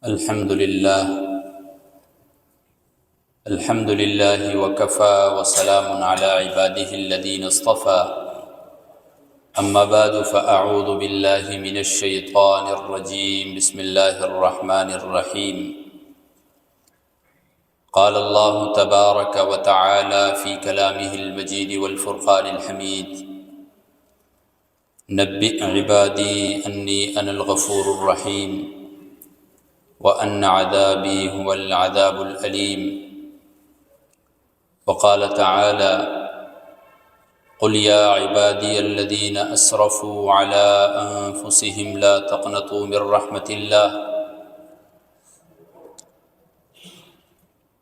الحمد لله وكفى وسلام على عباده الذين اصطفى أما بعد فأعوذ بالله من الشيطان الرجيم بسم الله الرحمن الرحيم قال الله تبارك وتعالى في كلامه المجيد والفرقان الحميد نبئ عبادي أني أنا الغفور الرحيم وأن عذابي هو العذاب الأليم وقال تعالى قل يا عبادي الذين أسرفوا على أنفسهم لا تقنطوا من رحمة الله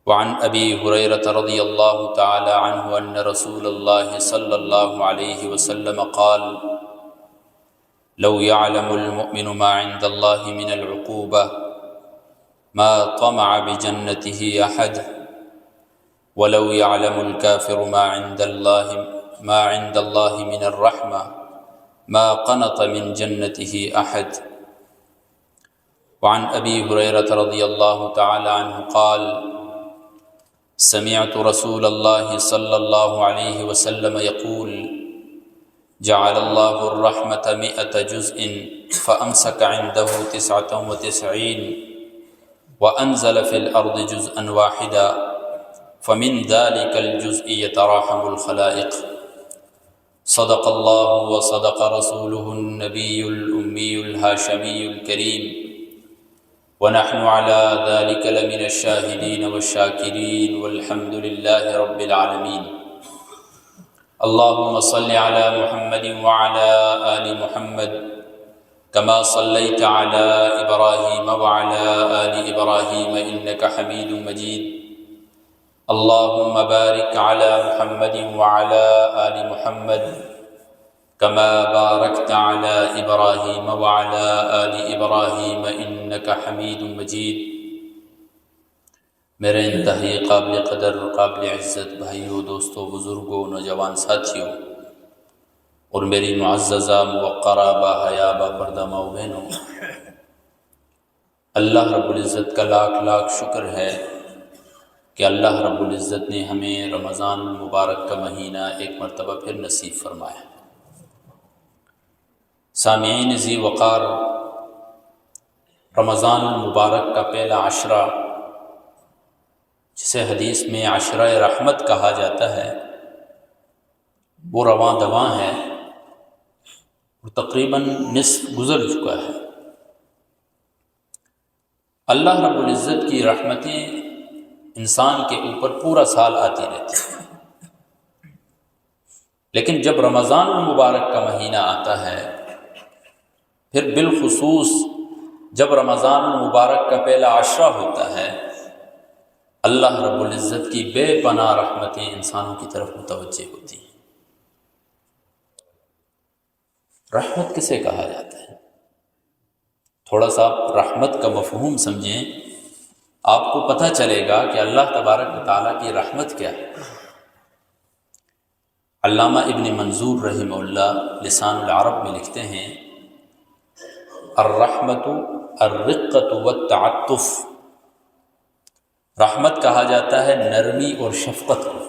وعن أبي هريرة رضي الله تعالى عنه أن رسول الله صلى الله عليه وسلم قال لو يعلم المؤمن ما عند الله من العقوبة ما طمع بجنته أحد ولو يعلم الكافر ما عند الله من الرحمة ما قنط من جنته أحد وعن أبي هريرة رضي الله تعالى عنه قال سمعت رسول الله صلى الله عليه وسلم يقول جعل الله الرحمة 100 جزء فأمسك عنده 99 وأنزل في الأرض جزءا واحدا فمن ذلك الجزء يتراحم الخلائق صدق الله وصدق رسوله النبي الأمي الهاشمي الكريم ونحن على ذلك لمن الشاهدين والشاكرين والحمد لله رب العالمين اللهم صل على محمد وعلى آل محمد كما صليت على إبراهيم وعلى آل إبراهيم إنك حميد مجيد اللهم بارك على محمد وعلى آل محمد كما باركت على إبراهيم وعلى آل إبراهيم إنك حميد مجيد میرے انتہائی قابل قدر قابل عزت بھائیوں دوستوں بزرگوں نوجوان ساتھیوں اور میری معززہ موقرہ باحیا باپردہ ماؤ بہنوں، اللہ رب العزت کا لاکھ لاکھ شکر ہے کہ اللہ رب العزت نے ہمیں رمضان المبارک کا مہینہ ایک مرتبہ پھر نصیب فرمایا۔ سامعین ذی وقار، رمضان المبارک کا پہلا عشرہ جسے حدیث میں عشرہ رحمت کہا جاتا ہے وہ رواں دواں ہے اور تقریباً نصف گزر چکا ہے۔ اللہ رب العزت کی رحمتیں انسان کے اوپر پورا سال آتی رہتی ہیں، لیکن جب رمضان المبارک کا مہینہ آتا ہے، پھر بالخصوص جب رمضان المبارک کا پہلا عشرہ ہوتا ہے، اللہ رب العزت کی بے پناہ رحمتیں انسانوں کی طرف متوجہ ہوتی ہیں۔ رحمت کسے کہا جاتا ہے؟ تھوڑا سا رحمت کا مفہوم سمجھیں، آپ کو پتہ چلے گا کہ اللہ تبارک و تعالیٰ کی رحمت کیا ہے۔ علامہ ابن منظور رحمہ اللہ لسان العرب میں لکھتے ہیں الرحمت الرقۃ والتعطف، رحمت کہا جاتا ہے نرمی اور شفقت کو،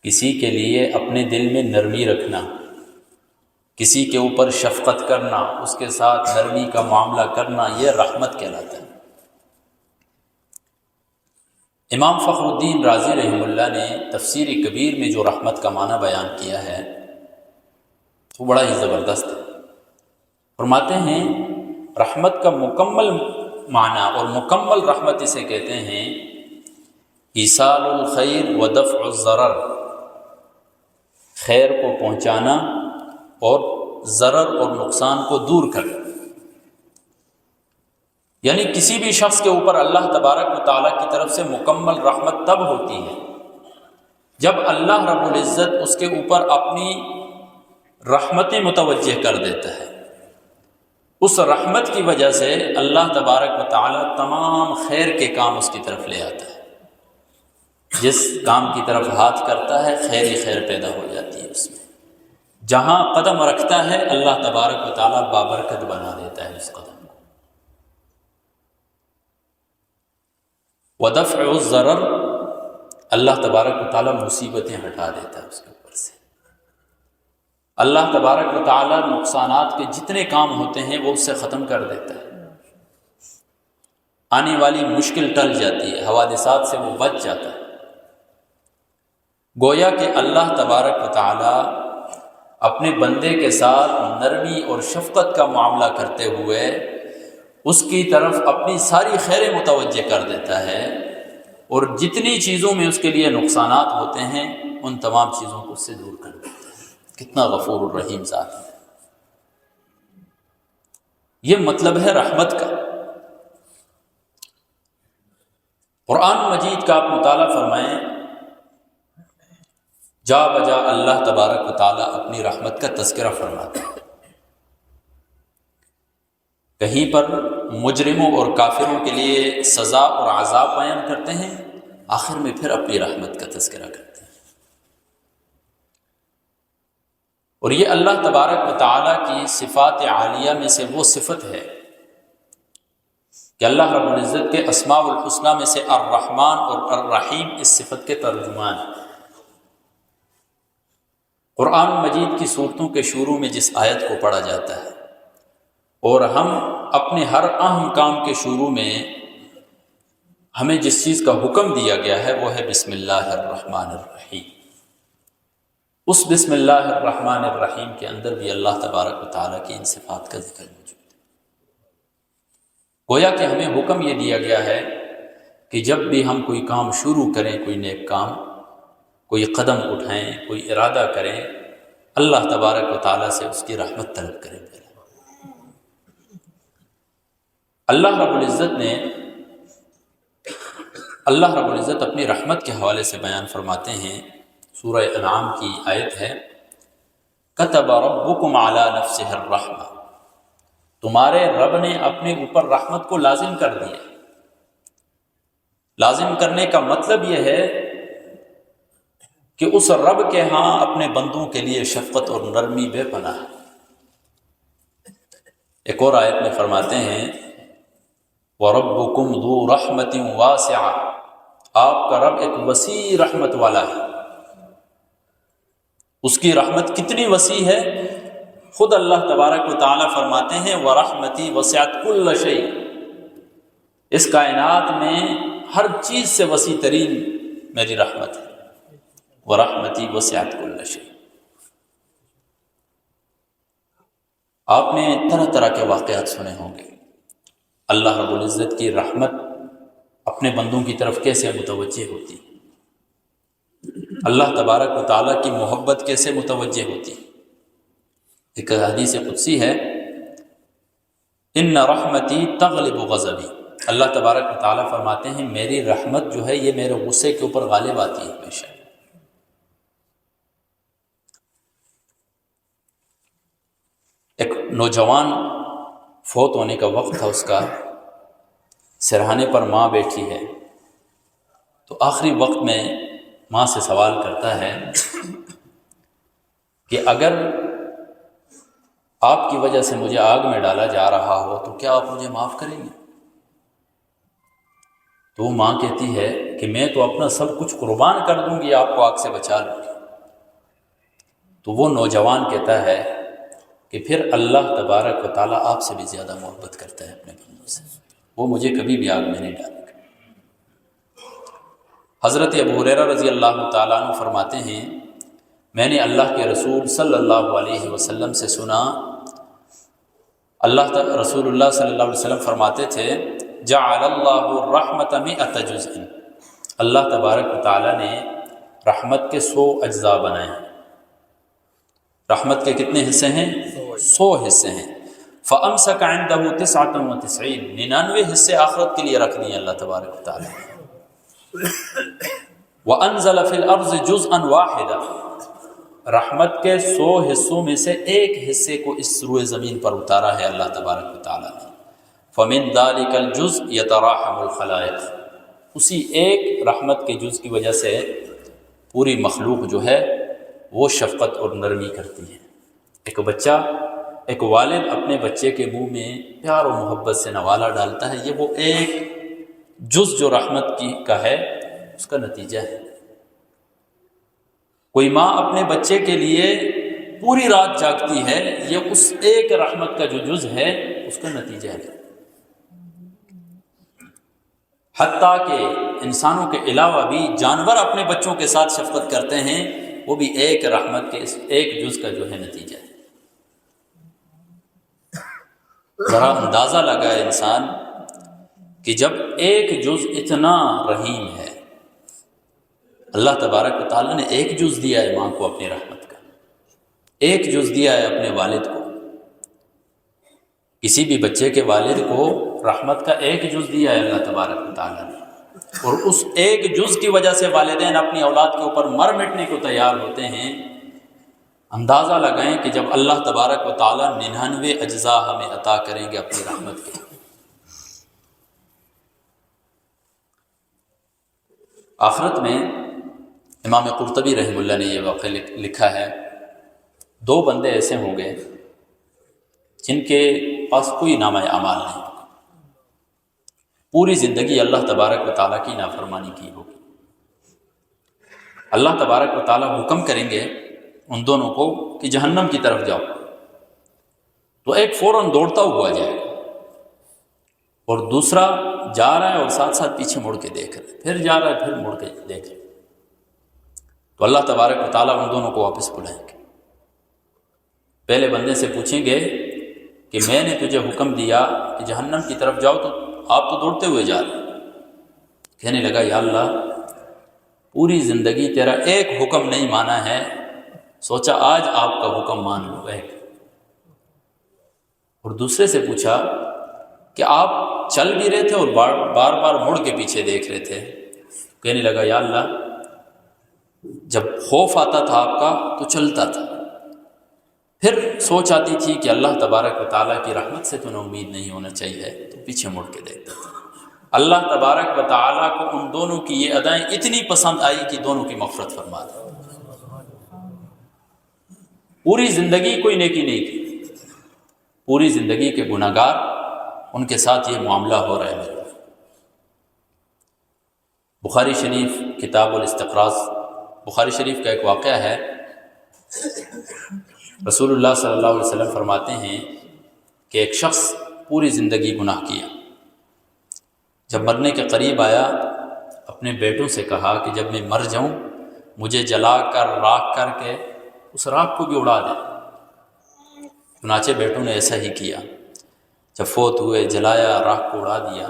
کسی کے لیے اپنے دل میں نرمی رکھنا، کسی کے اوپر شفقت کرنا، اس کے ساتھ نرمی کا معاملہ کرنا، یہ رحمت کہلاتا ہے۔ امام فخر الدین رازی رحمہ اللہ نے تفسیر کبیر میں جو رحمت کا معنی بیان کیا ہے وہ بڑا ہی زبردست ہے۔ فرماتے ہیں رحمت کا مکمل معنی اور مکمل رحمت اسے کہتے ہیں ایصال الخیر و دفع الضرر، خیر کو پہنچانا اور ضرر اور نقصان کو دور کرنا۔ یعنی کسی بھی شخص کے اوپر اللہ تبارک و تعالیٰ کی طرف سے مکمل رحمت تب ہوتی ہے جب اللہ رب العزت اس کے اوپر اپنی رحمتیں متوجہ کر دیتا ہے۔ اس رحمت کی وجہ سے اللہ تبارک و تعالیٰ تمام خیر کے کام اس کی طرف لے آتا ہے۔ جس کام کی طرف ہاتھ کرتا ہے خیر ہی خیر پیدا ہو جاتی ہے اس میں۔ جہاں قدم رکھتا ہے اللہ تبارک و تعالیٰ بابرکت بنا دیتا ہے اس قدم کو۔ ودفع الضرر، اللہ تبارک و تعالیٰ مصیبتیں ہٹا دیتا ہے اس کے اوپر سے۔ اللہ تبارک و تعالیٰ نقصانات کے جتنے کام ہوتے ہیں وہ اس سے ختم کر دیتا ہے، آنے والی مشکل ٹل جاتی ہے، حوادثات سے وہ بچ جاتا ہے۔ گویا کہ اللہ تبارک و تعالیٰ اپنے بندے کے ساتھ نرمی اور شفقت کا معاملہ کرتے ہوئے اس کی طرف اپنی ساری خیریں متوجہ کر دیتا ہے، اور جتنی چیزوں میں اس کے لیے نقصانات ہوتے ہیں ان تمام چیزوں کو اس سے دور کر دیتا ہے۔ کتنا غفور الرحیم ذات ہے۔ یہ مطلب ہے رحمت کا۔ قرآن مجید کا آپ مطالعہ فرمائیں، جا بجا اللہ تبارک و تعالیٰ اپنی رحمت کا تذکرہ فرماتے ہیں۔ کہیں پر مجرموں اور کافروں کے لیے سزا اور عذاب بیان کرتے ہیں، آخر میں پھر اپنی رحمت کا تذکرہ کرتے ہیں۔ اور یہ اللہ تبارک و تعالیٰ کی صفات عالیہ میں سے وہ صفت ہے کہ اللہ رب العزت کے اسماء الحسنہ میں سے الرحمن اور الرحیم اس صفت کے ترجمان ہیں۔ قرآن مجید کی صورتوں کے شروع میں جس آیت کو پڑھا جاتا ہے، اور ہم اپنے ہر اہم کام کے شروع میں ہمیں جس چیز کا حکم دیا گیا ہے وہ ہے بسم اللہ الرحمن الرحیم۔ اس بسم اللہ الرحمن الرحیم کے اندر بھی اللہ تبارک و تعالیٰ کی ان صفات کا ذکر موجود ہے۔ گویا کہ ہمیں حکم یہ دیا گیا ہے کہ جب بھی ہم کوئی کام شروع کریں، کوئی نیک کام، کوئی قدم اٹھائیں، کوئی ارادہ کریں، اللہ تبارک و تعالیٰ سے اس کی رحمت طلب کریں۔ اللہ رب العزت اپنی رحمت کے حوالے سے بیان فرماتے ہیں، سورہ انعام کی آیت ہے، کتب ربکم علی نفسہ الرحمہ، تمہارے رب نے اپنے اوپر رحمت کو لازم کر دیا۔ لازم کرنے کا مطلب یہ ہے کہ اس رب کے ہاں اپنے بندوں کے لیے شفقت اور نرمی بے پناہ ہے۔ ایک اور آیت میں فرماتے ہیں، وَرَبُّكُمْ ذُو رَحْمَةٍ وَاسِعَةٍ، آپ کا رب ایک وسیع رحمت والا ہے۔ اس کی رحمت کتنی وسیع ہے، خود اللہ تبارک و تعالیٰ فرماتے ہیں وَرَحْمَتِي وَسِعَتْ كُلَّ شَيْءٍ، اس کائنات میں ہر چیز سے وسیع ترین میری رحمت ہے۔ وَرَحْمَتِي وَسِعَتْ كُلَّ شَيْءٍ۔ آپ نے طرح طرح کے واقعات سنے ہوں گے، اللہ رب العزت کی رحمت اپنے بندوں کی طرف کیسے متوجہ ہوتی، اللہ تبارک و تعالیٰ کی محبت کیسے متوجہ ہوتی۔ ایک حدیث قدسی ہے، ان رحمتی تغلب غضبی، اللہ تبارک و تعالیٰ فرماتے ہیں میری رحمت جو ہے یہ میرے غصے کے اوپر غالب آتی ہے ہمیشہ۔ ایک نوجوان فوت ہونے کا وقت تھا اس کا، سرہانے پر ماں بیٹھی ہے، تو آخری وقت میں ماں سے سوال کرتا ہے کہ اگر آپ کی وجہ سے مجھے آگ میں ڈالا جا رہا ہو تو کیا آپ مجھے معاف کریں گے؟ تو وہ ماں کہتی ہے کہ میں تو اپنا سب کچھ قربان کر دوں گی، آپ کو آگ سے بچا لوں گی۔ تو وہ نوجوان کہتا ہے کہ پھر اللہ تبارک و تعالیٰ آپ سے بھی زیادہ محبت کرتا ہے اپنے بندوں سے، وہ مجھے کبھی بھی آگ میں نہیں ڈالے گا۔ حضرت ابو ہریرہ رضی اللہ تعالیٰ عنہ فرماتے ہیں، میں نے اللہ کے رسول صلی اللہ علیہ وسلم سے سنا، رسول اللہ صلی اللہ علیہ وسلم فرماتے تھے، جعل اللہ الرحمت 100 جزء، اللہ تبارک و تعالیٰ نے رحمت کے 100 اجزاء بنائے ہیں۔ رحمت کے کتنے حصے ہیں؟ 100 حصے ہیں۔ فَأَمْسَكَ عِنْدَهُ 99، 99 حصے آخرت کے لیے رکھ دیے اللہ تبارک و تعالیٰ نے۔ وَأَنزَلَ فِي الْأَرْضِ جُزْءًا وَاحِدًا، رحمت کے 100 حصوں میں سے ایک حصے کو اس روئے زمین پر اتارا ہے اللہ تبارک و تعالیٰ نے۔ فَمِن ذَلِكَ الْجُزْءِ يَتَرَاحَمُ الْخَلَائِقُ، اسی ایک رحمت کے جز کی وجہ سے پوری مخلوق جو ہے وہ شفقت اور نرمی کرتی ہے۔ ایک بچہ، ایک والد اپنے بچے کے منہ میں پیار و محبت سے نوالا ڈالتا ہے، یہ وہ ایک جز جو رحمت کی کا ہے اس کا نتیجہ ہے۔ کوئی ماں اپنے بچے کے لیے پوری رات جاگتی ہے، یہ اس ایک رحمت کا جو جز ہے اس کا نتیجہ ہے۔ حتیٰ کہ انسانوں کے علاوہ بھی جانور اپنے بچوں کے ساتھ شفقت کرتے ہیں، وہ بھی ایک رحمت کے اس ایک جز کا جو ہے نتیجہ ہے۔ ذرا اندازہ لگائے انسان کہ جب ایک جز اتنا رحیم ہے، اللہ تبارک و تعالیٰ نے ایک جز دیا ہے ماں کو اپنی رحمت کا، ایک جز دیا ہے اپنے والد کو۔ کسی بھی بچے کے والد کو رحمت کا ایک جز دیا ہے اللہ تبارک و تعالیٰ نے، اور اس ایک جز کی وجہ سے والدین اپنی اولاد کے اوپر مر مٹنے کو تیار ہوتے ہیں۔ اندازہ لگائیں کہ جب اللہ تبارک و تعالیٰ 99 اجزاء ہمیں عطا کریں گے اپنی رحمت کے۔ آخرت میں امام قرطبی رحمہ اللہ نے یہ واقعہ لکھا ہے، دو بندے ایسے ہوں گے جن کے پاس کوئی نامہ اعمال نہیں، پوری زندگی اللہ تبارک و تعالیٰ کی نافرمانی کی ہوگی۔ اللہ تبارک و تعالیٰ حکم کریں گے ان دونوں کو کہ جہنم کی طرف جاؤ، تو ایک فوراً دوڑتا ہوا جائے گا، اور دوسرا جا رہا ہے اور ساتھ ساتھ پیچھے مڑ کے دیکھ رہا ہے، پھر جا رہا ہے پھر مڑ کے دیکھ رہا ہے۔ تو اللہ تبارک و تعالیٰ ان دونوں کو واپس بلائیں گے۔ پہلے بندے سے پوچھیں گے کہ میں نے تجھے حکم دیا کہ جہنم کی طرف جاؤ، تو آپ تو دوڑتے ہوئے جا رہے ہیں۔ کہنے لگا یا اللہ، پوری زندگی تیرا ایک حکم نہیں مانا ہے، سوچا آج آپ کا حکم مان لو ایک۔ اور دوسرے سے پوچھا کہ آپ چل بھی رہے تھے اور بار بار مڑ کے پیچھے دیکھ رہے تھے۔ کہنے لگا یا اللہ، جب خوف آتا تھا آپ کا تو چلتا تھا، پھر سوچ آتی تھی کہ اللہ تبارک و تعالیٰ کی رحمت سے تو نہ امید نہیں ہونا چاہیے، تو پیچھے مڑ کے دیکھتا تھا۔ اللہ تبارک و تعالیٰ کو ان دونوں کی یہ ادائیں اتنی پسند آئی کہ دونوں کی مغفرت فرما دی۔ پوری زندگی کوئی نیکی نہیں کی، پوری زندگی کے گناہگار، ان کے ساتھ یہ معاملہ ہو رہا ہے میرے۔ بخاری شریف کتاب الاستقراض، بخاری شریف کا ایک واقعہ ہے۔ رسول اللہ صلی اللہ علیہ وسلم فرماتے ہیں کہ ایک شخص پوری زندگی گناہ کیا، جب مرنے کے قریب آیا اپنے بیٹوں سے کہا کہ جب میں مر جاؤں مجھے جلا کر راکھ کر کے اس راکھ کو بھی اڑا دے۔ چنانچہ بیٹوں نے ایسا ہی کیا، جب فوت ہوئے جلایا، راکھ کو اڑا دیا۔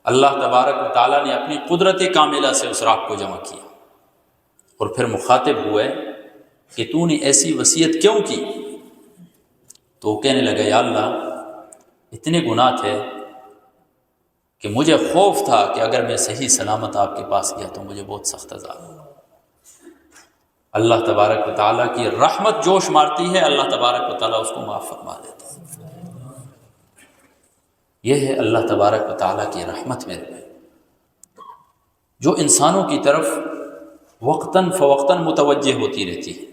اللہ تبارک و تعالیٰ نے اپنی قدرت کاملہ سے اس راکھ کو جمع کیا، اور پھر مخاطب ہوئے کہ تو نے ایسی وصیت کیوں کی؟ تو وہ کہنے لگا یا اللہ، اتنے گناہ تھے کہ مجھے خوف تھا کہ اگر میں صحیح سلامت آپ کے پاس گیا تو مجھے بہت سخت عذاب ہوگا۔ اللہ تبارک و تعالیٰ کی رحمت جوش مارتی ہے، اللہ تبارک و تعالیٰ اس کو معاف فرما دیتا ہے۔ یہ ہے اللہ تبارک و تعالیٰ کی رحمت میرے بھائی، جو انسانوں کی طرف وقتاً فوقتاً متوجہ ہوتی رہتی ہے۔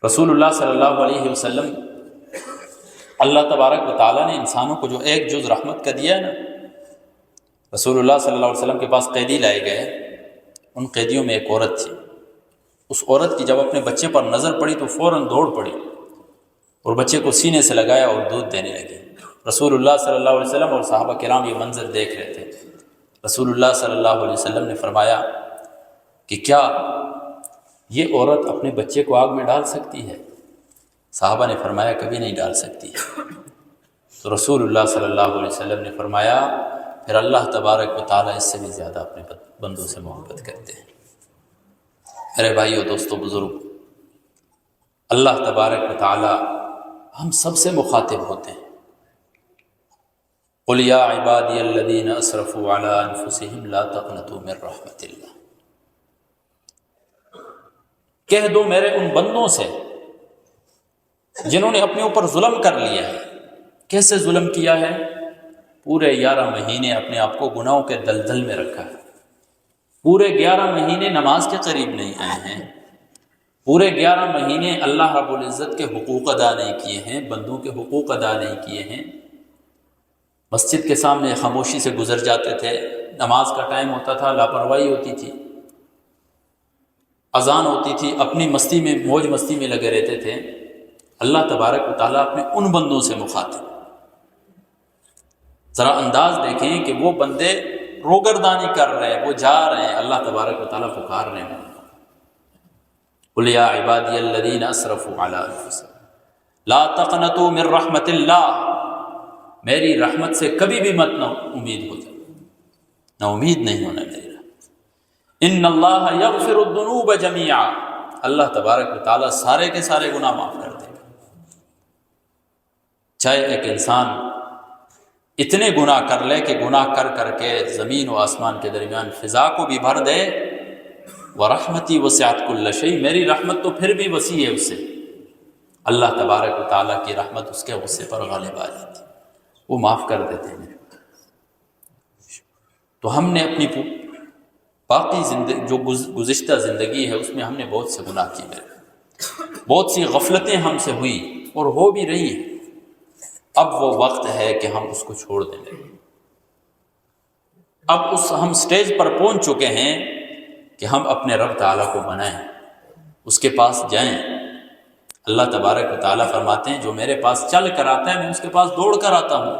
رسول اللہ صلی اللہ علیہ وسلم، اللہ تبارک و تعالیٰ نے انسانوں کو جو ایک جز رحمت کا دیا ہے نا، رسول اللہ صلی اللہ علیہ وسلم کے پاس قیدی لائے گئے، ان قیدیوں میں ایک عورت تھی۔ اس عورت کی جب اپنے بچے پر نظر پڑی تو فوراً دوڑ پڑی اور بچے کو سینے سے لگایا اور دودھ دینے لگی۔ رسول اللہ صلی اللہ علیہ وسلم اور صحابہ کرام یہ منظر دیکھ رہے تھے۔ رسول اللہ صلی اللہ علیہ وسلم نے فرمایا کہ کیا یہ عورت اپنے بچے کو آگ میں ڈال سکتی ہے؟ صحابہ نے فرمایا کبھی نہیں ڈال سکتی۔ تو رسول اللہ صلی اللہ علیہ وسلم نے فرمایا پھر اللہ تبارک و تعالیٰ اس سے بھی زیادہ اپنے بندوں سے محبت کرتے ہیں۔ میرے بھائیو، دوستو، بزرگ، اللہ تبارک و تعالیٰ ہم سب سے مخاطب ہوتے ہیں۔ قُلْ يَا عِبَادِيَ الَّذِينَ أَسْرَفُوا عَلَىٰ أَنفُسِهِمْ لَا تَقْنَطُوا مِن رَحْمَةِ اللَّهِ، کہہ دو میرے ان بندوں سے جنہوں نے اپنے اوپر ظلم کر لیا ہے۔ کیسے ظلم کیا ہے؟ پورے 11 مہینے اپنے آپ کو گناہوں کے دلدل میں رکھا ہے، پورے 11 مہینے نماز کے قریب نہیں آئے ہیں، پورے 11 مہینے اللہ رب العزت کے حقوق ادا نہیں کیے ہیں، بندوں کے حقوق ادا نہیں کیے ہیں، مسجد کے سامنے خاموشی سے گزر جاتے تھے، نماز کا ٹائم ہوتا تھا لاپرواہی ہوتی تھی، اذان ہوتی تھی اپنی مستی میں موج مستی میں لگے رہتے تھے۔ اللہ تبارک و تعالیٰ اپنے ان بندوں سے مخاطب، ذرا انداز دیکھیں کہ وہ بندے روگردانی کر رہے ہیں، وہ جا رہے ہیں، اللہ تبارک و تعالیٰ پکار رہے ہیں، قل یا عبادی الذین اسرفوا علی انفسہم لا تقنطوا من رحمت اللہ، میری رحمت سے کبھی بھی مت نہ امید ہو جائے، نہ امید نہیں ہونا میری رحمت۔ ان اللہ یغفر الذنوب جميعا، اللہ تبارک و تعالیٰ سارے کے سارے گناہ معاف کر دے گا۔ چاہے ایک انسان اتنے گناہ کر لے کہ گناہ کر کر کے زمین و آسمان کے درمیان فضا کو بھی بھر دے، وَرَحْمَتِي وَسِعَتْ كُلَّ شَيْءٍ، میری رحمت تو پھر بھی وسیع ہے اس سے، اللہ تبارک و تعالیٰ کی رحمت اس کے غصے پر غالب آ جاتی، وہ معاف کر دیتے ہیں۔ تو ہم نے اپنی باقی زندگی جو گزشتہ زندگی ہے اس میں ہم نے بہت سے گناہ کیے، بہت سی غفلتیں ہم سے ہوئی اور ہو بھی رہی ہیں۔ اب وہ وقت ہے کہ ہم اس کو چھوڑ دیں، اب ہم سٹیج پر پہنچ چکے ہیں کہ ہم اپنے رب تعالیٰ کو منائیں، اس کے پاس جائیں۔ اللہ تبارک و تعالیٰ فرماتے ہیں جو میرے پاس چل کر آتا ہے میں اس کے پاس دوڑ کر آتا ہوں۔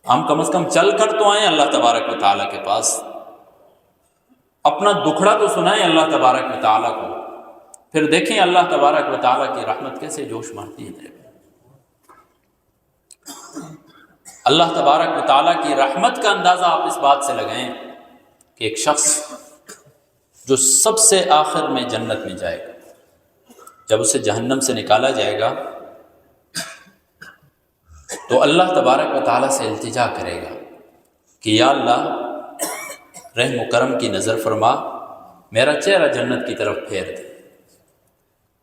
ہم کم از کم چل کر تو آئیں اللہ تبارک و تعالیٰ کے پاس، اپنا دکھڑا تو سنائیں اللہ تبارک و تعالیٰ کو، پھر دیکھیں اللہ تبارک و تعالیٰ کی رحمت کیسے جوش مارتی ہے میرے۔ اللہ تبارک و تعالیٰ کی رحمت کا اندازہ آپ اس بات سے لگائیں کہ ایک شخص جو سب سے آخر میں جنت میں جائے گا، جب اسے جہنم سے نکالا جائے گا تو اللہ تبارک و تعالیٰ سے التجا کرے گا کہ یا اللہ رحم و کرم کی نظر فرما، میرا چہرہ جنت کی طرف پھیر دے۔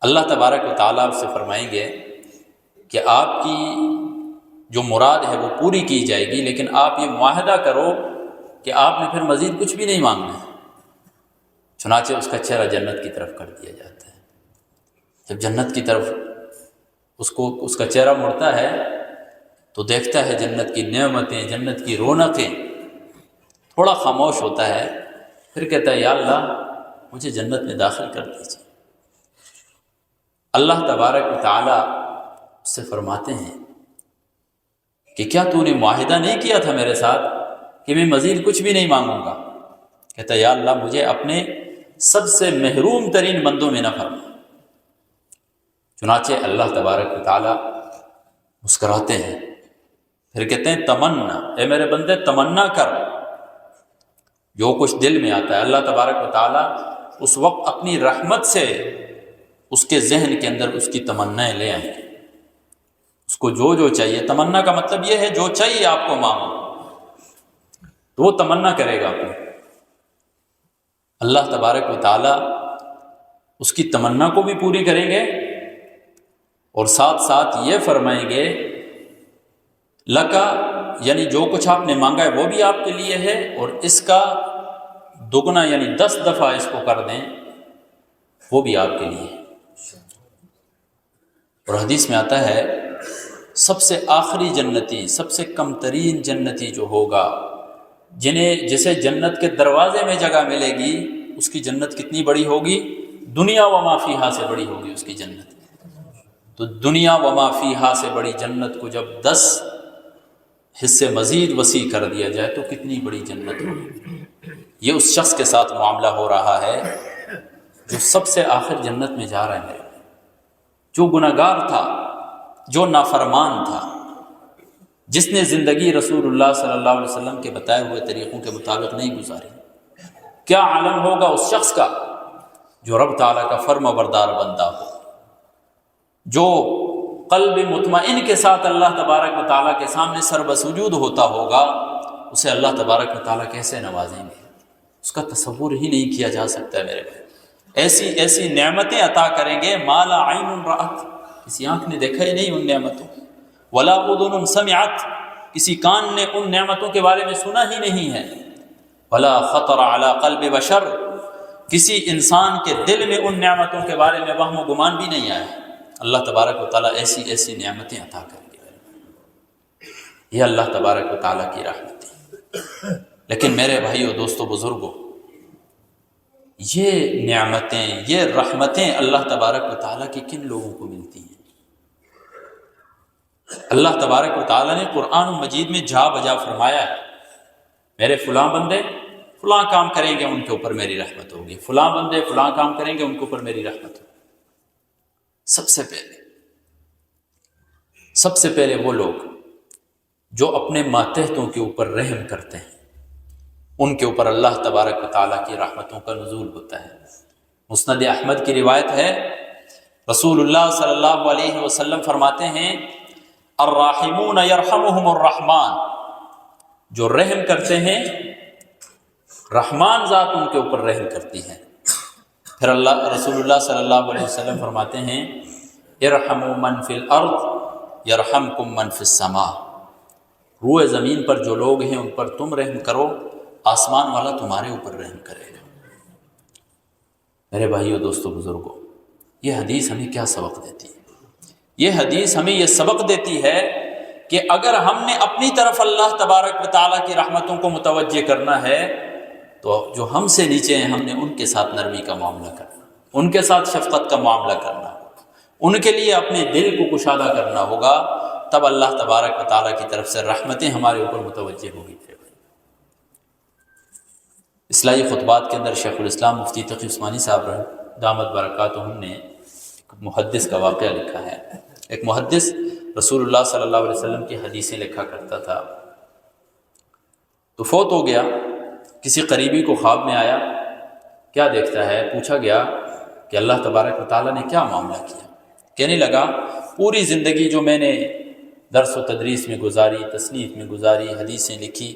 اللہ تبارک و تعالیٰ سے فرمائیں گے کہ آپ کی جو مراد ہے وہ پوری کی جائے گی، لیکن آپ یہ معاہدہ کرو کہ آپ نے پھر مزید کچھ بھی نہیں مانگنا۔ چنانچہ اس کا چہرہ جنت کی طرف کر دیا جاتا ہے۔ جب جنت کی طرف اس کا چہرہ مڑتا ہے تو دیکھتا ہے جنت کی نعمتیں، جنت کی رونقیں، تھوڑا خاموش ہوتا ہے، پھر کہتا ہے یا اللہ مجھے جنت میں داخل کر دیجیے۔ اللہ تبارک و تعالیٰ اس سے فرماتے ہیں کہ کیا تو نے معاہدہ نہیں کیا تھا میرے ساتھ کہ میں مزید کچھ بھی نہیں مانگوں گا؟ کہتا ہے یا اللہ مجھے اپنے سب سے محروم ترین بندوں میں نہ فرما۔ چنانچہ اللہ تبارک و تعالیٰ مسکراتے ہیں، پھر کہتے ہیں تمنا، اے میرے بندے تمنا کر جو کچھ دل میں آتا ہے۔ اللہ تبارک و تعالیٰ اس وقت اپنی رحمت سے اس کے ذہن کے اندر اس کی تمنائیں لے آئیں گے، اس کو جو چاہیے۔ تمنا کا مطلب یہ ہے جو چاہیے آپ کو مانگو، تو وہ تمنا کرے گا اپنی۔ اللہ تبارک و تعالیٰ اس کی تمنا کو بھی پوری کریں گے اور ساتھ ساتھ یہ فرمائیں گے لکا، یعنی جو کچھ آپ نے مانگا ہے وہ بھی آپ کے لیے ہے، اور اس کا دگنا یعنی 10 دفعہ اس کو کر دیں وہ بھی آپ کے لیے ہے۔ اور حدیث میں آتا ہے سب سے آخری جنتی، سب سے کم ترین جنتی جو ہوگا، جسے جنت کے دروازے میں جگہ ملے گی، اس کی جنت کتنی بڑی ہوگی؟ دنیا و ما فیہا سے بڑی ہوگی اس کی جنت۔ تو دنیا و ما فیہا سے بڑی جنت کو جب 10 حصے مزید وسیع کر دیا جائے تو کتنی بڑی جنت ہوگی۔ یہ اس شخص کے ساتھ معاملہ ہو رہا ہے جو سب سے آخر جنت میں جا رہا ہے، جو گناہگار تھا، جو نافرمان تھا، جس نے زندگی رسول اللہ صلی اللہ علیہ وسلم کے بتائے ہوئے طریقوں کے مطابق نہیں گزاری۔ کیا عالم ہوگا اس شخص کا جو رب تعالیٰ کا فرما بردار بندہ ہو، جو قلب مطمئن کے ساتھ اللہ تبارک و تعالیٰ کے سامنے سر بسجود ہوتا ہوگا، اسے اللہ تبارک و تعالیٰ کیسے نوازیں گے، اس کا تصور ہی نہیں کیا جا سکتا ہے میرے بھائی۔ ایسی ایسی نعمتیں عطا کریں گے مالا عین رأت، کسی آنکھ نے دیکھا ہی نہیں ان نعمتوں، ولا اذن سمعت، کسی کان نے ان نعمتوں کے بارے میں سنا ہی نہیں ہے، ولا خطر علی قلب بشر، کسی انسان کے دل میں ان نعمتوں کے بارے میں وہم و گمان بھی نہیں آیا۔ اللہ تبارک و تعالیٰ ایسی ایسی نعمتیں عطا کریں گے۔ یہ اللہ تبارک و تعالیٰ کی رحمتیں۔ لیکن میرے بھائیو، دوستو، بزرگوں، یہ نعمتیں، یہ رحمتیں اللہ تبارک و تعالیٰ کی کن لوگوں کو ملتی ہیں؟ اللہ تبارک و تعالیٰ نے قرآن مجید میں جا بجا فرمایا ہے، میرے فلاں بندے فلاں کام کریں گے ان کے اوپر میری رحمت ہوگی، فلاں بندے فلاں کام کریں گے ان کے اوپر میری رحمت ہوگی۔ سب سے پہلے وہ لوگ جو اپنے ماتحتوں کے اوپر رحم کرتے ہیں، ان کے اوپر اللہ تبارک و تعالیٰ کی رحمتوں کا نزول ہوتا ہے۔ مسند احمد کی روایت ہے، رسول اللہ صلی اللہ علیہ وسلم فرماتے ہیں، الراحمون یرحمہم الرحمن، جو رحم کرتے ہیں رحمان ذات ان کے اوپر رحم کرتی ہے۔ پھر رسول اللہ صلی اللہ علیہ وسلم فرماتے ہیں، ارحموا من فی الارض یرحمکم من فی السماء، روئے زمین پر جو لوگ ہیں ان پر تم رحم کرو، آسمان والا تمہارے اوپر رحم کرے گا۔ میرے بھائیو، دوستو، بزرگوں، یہ حدیث ہمیں کیا سبق دیتی ہے؟ یہ حدیث ہمیں یہ سبق دیتی ہے کہ اگر ہم نے اپنی طرف اللہ تبارک و تعالیٰ کی رحمتوں کو متوجہ کرنا ہے تو جو ہم سے نیچے ہیں ہم نے ان کے ساتھ نرمی کا معاملہ کرنا، ان کے ساتھ شفقت کا معاملہ کرنا ہوگا، ان کے لیے اپنے دل کو کشادہ کرنا ہوگا، تب اللہ تبارک و تعالیٰ کی طرف سے رحمتیں ہمارے اوپر متوجہ ہوگی۔ اصلاحی خطبات کے اندر شیخ الاسلام مفتی تقی عثمانی صاحب دامت برکاتہم نے ایک محدث کا واقعہ لکھا ہے۔ ایک محدث رسول اللہ صلی اللہ علیہ وسلم کی حدیثیں لکھا کرتا تھا، تو فوت ہو گیا، کسی قریبی کو خواب میں آیا، کیا دیکھتا ہے؟ پوچھا گیا کہ اللہ تبارک و تعالیٰ نے کیا معاملہ کیا؟ کہنے لگا، پوری زندگی جو میں نے درس و تدریس میں گزاری، تصنیف میں گزاری، حدیثیں لکھی،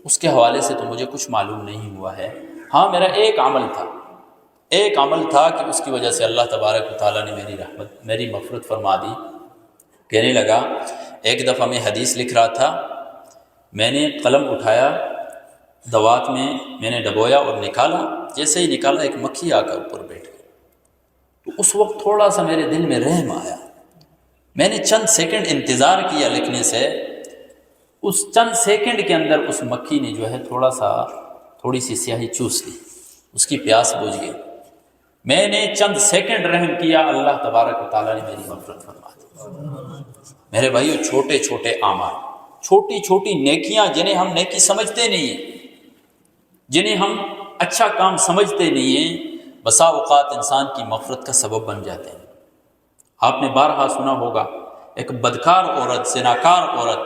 اس کے حوالے سے تو مجھے کچھ معلوم نہیں ہوا ہے۔ ہاں، میرا ایک عمل تھا کہ اس کی وجہ سے اللہ تبارک و تعالیٰ نے میری مغفرت فرما دی۔ کہنے لگا، ایک دفعہ میں حدیث لکھ رہا تھا، میں نے قلم اٹھایا، دوات میں نے ڈبویا اور نکالا، جیسے ہی نکالا ایک مکھی آ کر اوپر بیٹھ گئی۔ تو اس وقت تھوڑا سا میرے دل میں رحم آیا، میں نے چند سیکنڈ انتظار کیا لکھنے سے، اس چند سیکنڈ کے اندر اس مکھی نے جو ہے تھوڑی سی سیاہی چوس لی، اس کی پیاس بجھ گئی۔ میں نے چند سیکنڈ رحم کیا، اللہ تبارک و تعالیٰ نے میری مغفرت فرما دی۔ میرے بھائیو، چھوٹے چھوٹے اعمال، چھوٹی چھوٹی نیکیاں جنہیں ہم نیکی سمجھتے نہیں ہیں، جنہیں ہم اچھا کام سمجھتے نہیں ہیں، بسا اوقات انسان کی مغفرت کا سبب بن جاتے ہیں۔ آپ نے بارہا سنا ہوگا، ایک بدکار عورت، زناکار عورت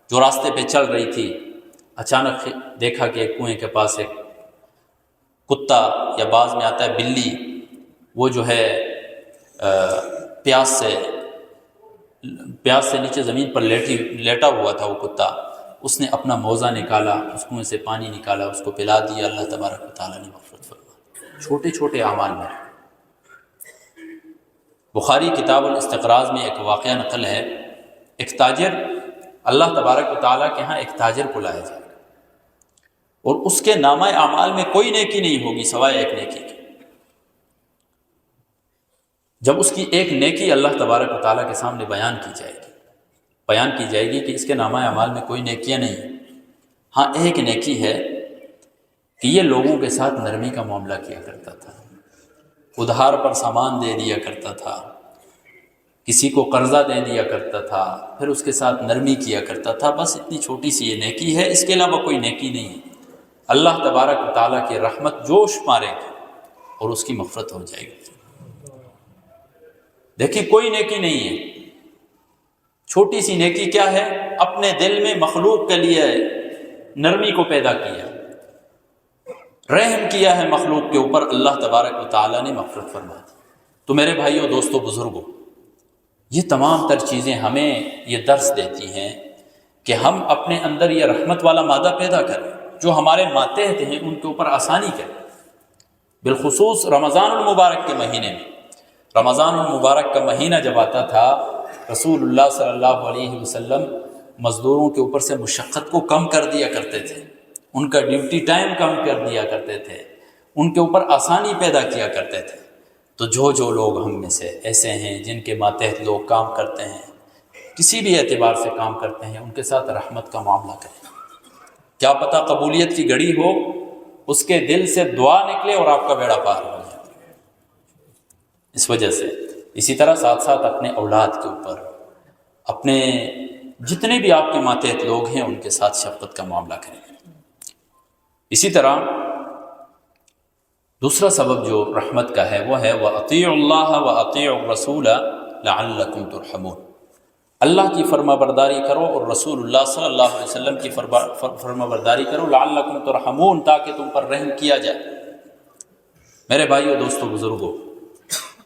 جو راستے پہ چل رہی تھی، اچانک دیکھا کہ ایک کنویں کے پاس ایک کتا، یا بعض میں آتا ہے بلی، وہ جو ہے پیاس سے نیچے زمین پر لیٹا ہوا تھا وہ کتا۔ اس نے اپنا موزہ نکالا، اس کنویں سے پانی نکالا، اس کو پلا دیا، اللہ تبارک و تعالیٰ نے مغفرت فرما۔ چھوٹے چھوٹے اعمال میں۔ بخاری کتاب الاستقراض میں ایک واقعہ نقل ہے، ایک تاجر، اللہ تبارک و تعالیٰ کے ہاں ایک تاجر کو لایا جائے گا اور اس کے نامہ اعمال میں کوئی نیکی نہیں ہوگی سوائے ایک نیکی کی۔ جب اس کی ایک نیکی اللہ تبارک و تعالیٰ کے سامنے بیان کی جائے گی کہ اس کے نامہ اعمال میں کوئی نیکیاں نہیں ہیں، ہاں ایک نیکی ہے کہ یہ لوگوں کے ساتھ نرمی کا معاملہ کیا کرتا تھا، ادھار پر سامان دے دیا کرتا تھا، کسی کو قرضہ دے دیا کرتا تھا، پھر اس کے ساتھ نرمی کیا کرتا تھا، بس اتنی چھوٹی سی یہ نیکی ہے، اس کے علاوہ کوئی نیکی نہیں ہے۔ اللہ تبارک و تعالیٰ کی رحمت جوش مارے گی اور اس کی مغفرت ہو جائے گی۔ دیکھیں، کوئی نیکی نہیں ہے، چھوٹی سی نیکی کیا ہے؟ اپنے دل میں مخلوق کے لیے نرمی کو پیدا کیا، رحم کیا ہے مخلوق کے اوپر، اللہ تبارک و تعالیٰ نے مغفرت فرما دی۔ تو میرے بھائیوں، دوستو، بزرگوں، یہ تمام تر چیزیں ہمیں یہ درس دیتی ہیں کہ ہم اپنے اندر یہ رحمت والا مادہ پیدا کریں، جو ہمارے ماتحت ہیں ان کے اوپر آسانی کریں۔ بالخصوص رمضان المبارک کے مہینے میں، رمضان المبارک کا مہینہ جب آتا تھا، رسول اللہ صلی اللہ علیہ وسلم مزدوروں کے اوپر سے مشقت کو کم کر دیا کرتے تھے، ان کا ڈیوٹی ٹائم کم کر دیا کرتے تھے، ان کے اوپر آسانی پیدا کیا کرتے تھے۔ تو جو لوگ ہم میں سے ایسے ہیں جن کے ماتحت لوگ کام کرتے ہیں، کسی بھی اعتبار سے کام کرتے ہیں ان کے ساتھ رحمت کا معاملہ کریں. کیا پتہ قبولیت کی گھڑی ہو، اس کے دل سے دعا نکلے اور آپ کا بیڑا پار ہو جائے. اس وجہ سے اسی طرح ساتھ ساتھ اپنے اولاد کے اوپر، اپنے جتنے بھی آپ کے ماتحت لوگ ہیں ان کے ساتھ شفقت کا معاملہ کریں. اسی طرح دوسرا سبب جو رحمت کا ہے وہ ہے وَأَطِيعُوا اللَّهَ وَأَطِيعُوا الرَّسُولَ لَعَلَّكُمْ تُرْحَمُونَ. اللہ کی فرما برداری کرو اور رسول اللہ صلی اللہ علیہ وسلم کی فرما برداری کرو لعلکم ترحمون، تاکہ تم پر رحم کیا جائے. میرے بھائیو، دوستو، بزرگوں،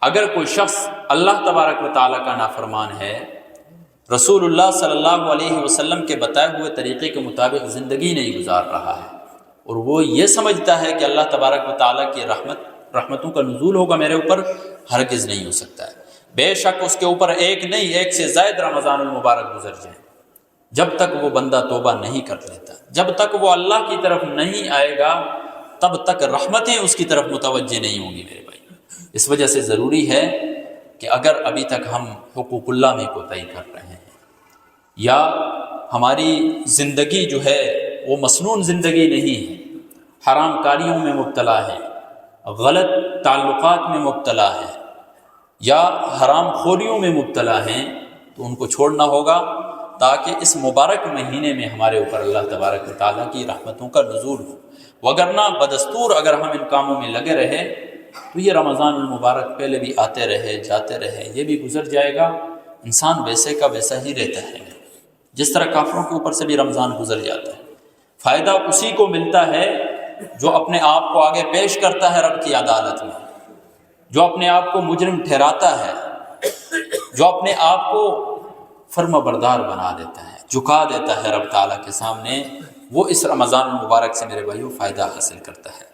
اگر کوئی شخص اللہ تبارک و تعالیٰ کا نافرمان ہے، رسول اللہ صلی اللہ علیہ وسلم کے بتائے ہوئے طریقے کے مطابق زندگی نہیں گزار رہا ہے، اور وہ یہ سمجھتا ہے کہ اللہ تبارک و تعالیٰ کی رحمتوں کا نزول ہوگا میرے اوپر، ہرگز نہیں ہو سکتا ہے. بے شک اس کے اوپر ایک نہیں، ایک سے زائد رمضان المبارک گزر جائیں، جب تک وہ بندہ توبہ نہیں کر لیتا، جب تک وہ اللہ کی طرف نہیں آئے گا، تب تک رحمتیں اس کی طرف متوجہ نہیں ہوں گی میرے بھائی. اس وجہ سے ضروری ہے کہ اگر ابھی تک ہم حقوق اللہ میں کوتاہی کر رہے ہیں، یا ہماری زندگی جو ہے وہ مسنون زندگی نہیں ہے، حرام کاریوں میں مبتلا ہے، غلط تعلقات میں مبتلا ہے، یا حرام خوریوں میں مبتلا ہیں، تو ان کو چھوڑنا ہوگا تاکہ اس مبارک مہینے میں ہمارے اوپر اللہ تبارک و تعالیٰ کی رحمتوں کا نزول ہو. وگرنہ بدستور اگر ہم ان کاموں میں لگے رہے تو یہ رمضان المبارک پہلے بھی آتے رہے جاتے رہے، یہ بھی گزر جائے گا، انسان ویسے کا ویسا ہی رہتا ہے، جس طرح کافروں کے اوپر سے بھی رمضان گزر جاتا ہے. فائدہ اسی کو ملتا ہے جو اپنے آپ کو آگے پیش کرتا ہے رب کی عدالت میں، جو اپنے آپ کو مجرم ٹھہراتا ہے، جو اپنے آپ کو فرما بردار بنا دیتا ہے، جھکا دیتا ہے رب تعالیٰ کے سامنے، وہ اس رمضان المبارک سے میرے بھائیوں فائدہ حاصل کرتا ہے.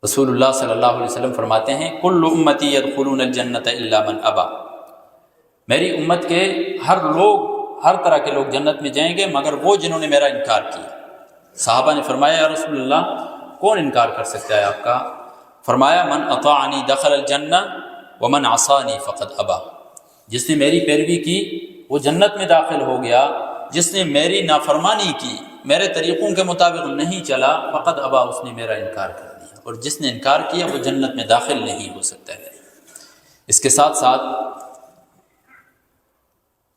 رسول اللہ صلی اللہ علیہ وسلم فرماتے ہیں کل امتی یدخلون الجنۃ الا من ابا. میری امت کے ہر طرح کے لوگ جنت میں جائیں گے مگر وہ جنہوں نے میرا انکار کیا. صحابہ نے فرمایا یا رسول اللہ کون انکار کر سکتا ہے آپ کا؟ فرمایا من اطاعنی دخل الجنہ ومن عصانی فقد ابا. جس نے میری پیروی کی وہ جنت میں داخل ہو گیا، جس نے میری نافرمانی کی، میرے طریقوں کے مطابق نہیں چلا، فقد ابا، اس نے میرا انکار کر دیا، اور جس نے انکار کیا وہ جنت میں داخل نہیں ہو سکتا ہے. اس کے ساتھ ساتھ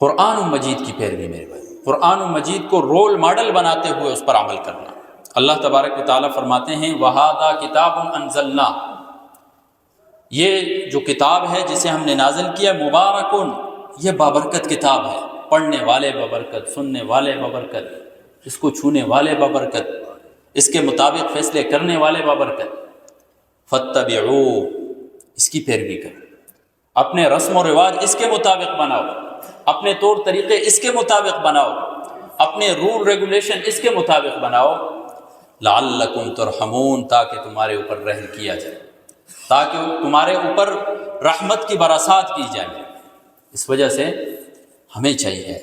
قرآن مجید کی پیروی میرے بھائی، قرآن مجید کو رول ماڈل بناتے ہوئے اس پر عمل کرنا. اللہ تبارک و تعالیٰ فرماتے ہیں وَهَذَا كِتَابٌ أَنزَلْنَاهُ، یہ جو کتاب ہے جسے ہم نے نازل کیا، مبارکن، یہ بابرکت کتاب ہے، پڑھنے والے بابرکت، سننے والے بابرکت، اس کو چھونے والے بابرکت، اس کے مطابق فیصلے کرنے والے بابرکت. فَاتَّبِعُوا، اس کی پیروی کرو، اپنے رسم و رواج اس کے مطابق بناؤ، اپنے طور طریقے اس کے مطابق بناؤ، اپنے رول ریگولیشن اس کے مطابق بناؤ. لعلکم ترحمون، تاکہ تمہارے اوپر رحم کیا جائے، تاکہ تمہارے اوپر رحمت کی برسات کی جائے. اس وجہ سے ہمیں چاہیے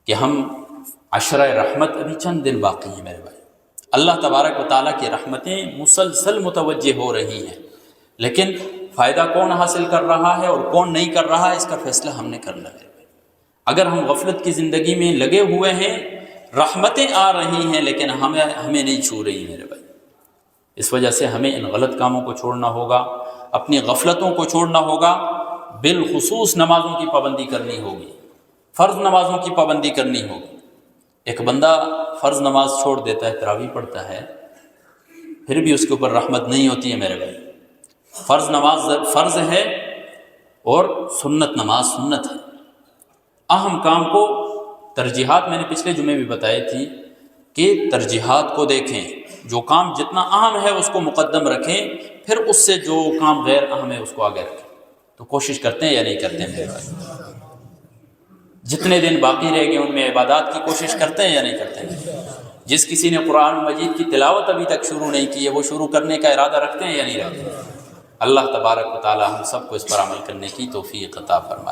کہ ہم عشرہ رحمت، ابھی چند دن باقی ہیں میرے بھائی، اللہ تبارک و تعالیٰ کی رحمتیں مسلسل متوجہ ہو رہی ہیں، لیکن فائدہ کون حاصل کر رہا ہے اور کون نہیں کر رہا ہے اس کا فیصلہ ہم نے کرنا ہے. اگر ہم غفلت کی زندگی میں لگے ہوئے ہیں، رحمتیں آ رہی ہیں لیکن ہمیں نہیں چھو رہی میرے بھائی. اس وجہ سے ہمیں ان غلط کاموں کو چھوڑنا ہوگا، اپنی غفلتوں کو چھوڑنا ہوگا، بالخصوص نمازوں کی پابندی کرنی ہوگی، فرض نمازوں کی پابندی کرنی ہوگی. ایک بندہ فرض نماز چھوڑ دیتا ہے، تراویح پڑھتا ہے، پھر بھی اس کے اوپر رحمت نہیں ہوتی ہے میرے بھائی. فرض نماز فرض ہے اور سنت نماز سنت ہے. اہم کام کو ترجیحات میں نے پچھلے جمعے بھی بتائی تھی کہ ترجیحات کو دیکھیں، جو کام جتنا اہم ہے اس کو مقدم رکھیں، پھر اس سے جو کام غیر اہم ہے اس کو آگے رکھیں. تو کوشش کرتے ہیں یا نہیں کرتے ہیں میرے بھائی؟ جتنے دن باقی رہ گئے ان میں عبادات کی کوشش کرتے ہیں یا نہیں کرتے ہیں؟ جس کسی نے قرآن مجید کی تلاوت ابھی تک شروع نہیں کی ہے وہ شروع کرنے کا ارادہ رکھتے ہیں یا نہیں رکھتے ہیں؟ اللہ تبارک و تعالی ہم سب کو اس پر عمل کرنے کی توفیق عطا فرمائے.